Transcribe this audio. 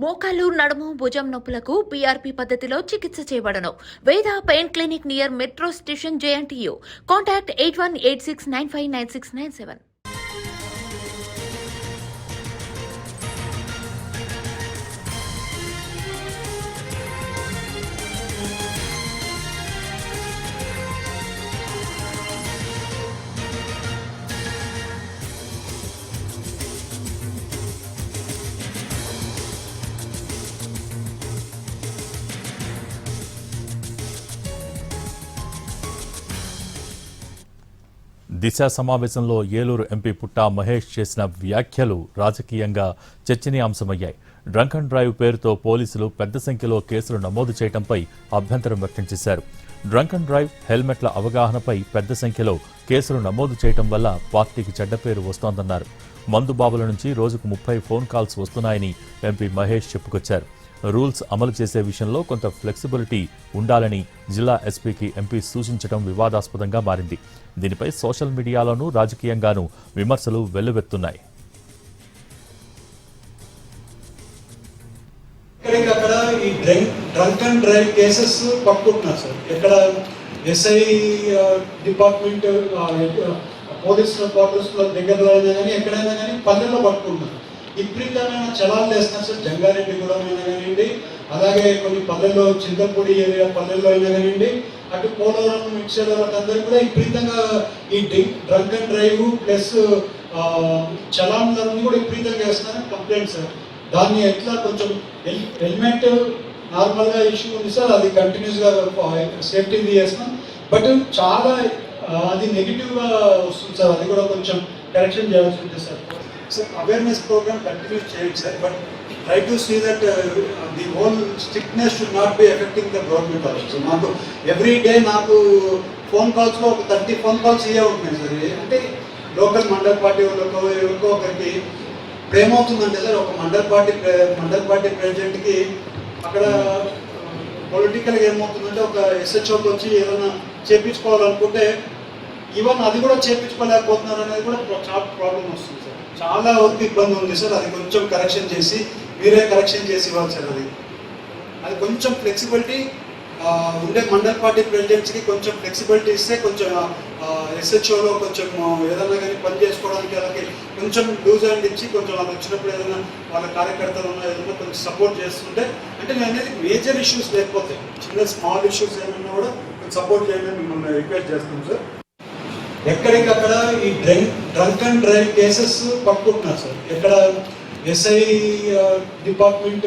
మోకాలు నడుము భుజం నొప్పులకు పీఆర్పీ పద్ధతిలో చికిత్స చేయబడను. వేద pain clinic near metro station JNTU. Contact 8186959697. దిశ సమావేశంలో ఏలూరు ఎంపీ పుట్టా మహేష్ చేసిన వ్యాఖ్యలు రాజకీయంగా చర్చనీయాంశమయ్యాయి. డ్రంక్ అండ్ డ్రైవ్ పేరుతో పోలీసులు పెద్ద సంఖ్యలో కేసులు నమోదు చేయడంపై అభ్యంతరం వ్యక్తం చేశారు. డ్రంక్ అండ్ డ్రైవ్, హెల్మెట్ల అవగాహనపై పెద్ద సంఖ్యలో కేసులు నమోదు చేయడం వల్ల పార్టీకి చెడ్డ పేరు వస్తోందన్నారు. మందుబాబుల నుంచి రోజుకు 30 ఫోన్ కాల్స్ వస్తున్నాయని ఎంపీ మహేష్ చెప్పుకొచ్చారు. రూల్స్ అమలు చేసే విషయంలో కొంత ఫ్లెక్సిబిలిటీ ఉండాలని జిల్లా ఎస్పీకి ఎంపీ సూచించడం వివాదాస్పదంగా మారింది. దీనిపై సోషల్ మీడియాలోనూ రాజకీయంగానూ విమర్శలు వెల్లువెత్తున్నాయి. అక్కడ ఈ డ్రంక్ అండ్ డ్రైవ్ కేసెస్ పట్టుకుంటున్నారు సార్. ఎక్కడ ఎస్ఐ డిపార్ట్మెంట్ పోలీస్ క్వార్టర్స్ దగ్గరలో అయినా కానీ ఎక్కడైనా కానీ పల్లెల్లో పట్టుకుంటున్నారు. విపరీతమైన చలాలు వేస్తున్నారు సార్. జంగారెడ్డి కూడా అయినా కానివ్వండి, అలాగే కొన్ని పల్లెల్లో చింతపూడి ఏరియా పల్లెల్లో అయినా కానివ్వండి, అటు పోలవరం మిక్సర్ వాళ్ళందరూ కూడా విపరీతంగా ఈ డ్రంక్ అండ్ డ్రైవ్ ప్లస్ చలాన్లన్నీ కూడా విపరీతంగా వేస్తున్నారని కంప్లైంట్ సార్. దాన్ని ఎట్లా కొంచెం హెల్మెట్ నార్మల్గా ఇష్యూ ఉంది సార్, అది కంటిన్యూస్గా సేఫ్టీది చేస్తున్నాం. బట్ చాలా అది నెగిటివ్గా వస్తుంది సార్. అది కూడా కొంచెం కరెక్షన్ చేయాల్సి ఉంటుంది sir. So awareness program continue చేయండి sir. But try to see that the whole strictness should not be affecting the government also. మాకు ఎవ్రీ డే నాకు ఫోన్ కాల్స్లో ఒక 30 ఫోన్ కాల్స్ ఇవే ఉంటున్నాయి సార్. అంటే లోకల్ మండల్ పార్టీ వాళ్ళకో ఎవరికో ఒకరికి ఏమవుతుందంటే సార్, ఒక మండల్ పార్టీ ప్రెసిడెంట్కి అక్కడ పొలిటికల్గా ఏమవుతుందంటే ఒక SHOకి వచ్చి ఏదైనా చేయించుకోవాలనుకుంటే ఈవెన్ అది కూడా చేయించుకోలేకపోతున్నారు అనేది కూడా చాలా ప్రాబ్లం వస్తుంది సార్. చాలా వరకు ఇబ్బంది ఉంది సార్. అది కొంచెం కరెక్షన్ చేసి మీరే కరెక్షన్ చేసి ఇవ్వాలి సార్. అది కొంచెం ఫ్లెక్సిబిలిటీ ఉండే మండల్ పార్టీ ప్రెసిడెంట్స్కి కొంచెం ఫ్లెక్సిబిలిటీ ఇస్తే కొంచెం SHOలో కొంచెం ఏదైనా కానీ పని చేసుకోవడానికి వాళ్ళకి కొంచెం లూజ్ హ్యాండ్ ఇచ్చి కొంచెం వాళ్ళు వచ్చినప్పుడు ఏదైనా వాళ్ళ కార్యకర్తలు ఏదైనా కొంచెం సపోర్ట్ చేస్తుంటే, అంటే నేను అనేది మేజర్ ఇష్యూస్ లేకపోతే చిన్న స్మాల్ ఇష్యూస్ ఏమైనా కూడా సపోర్ట్ చేయమని మిమ్మల్ని రిక్వెస్ట్ చేస్తాం సార్. ఎక్కడికక్కడ ఈ డ్రంక్ అండ్ డ్రైవ్ కేసెస్ పట్టుకుంటున్నారు సార్. ఎక్కడ ఎస్ఐ డిపార్ట్మెంట్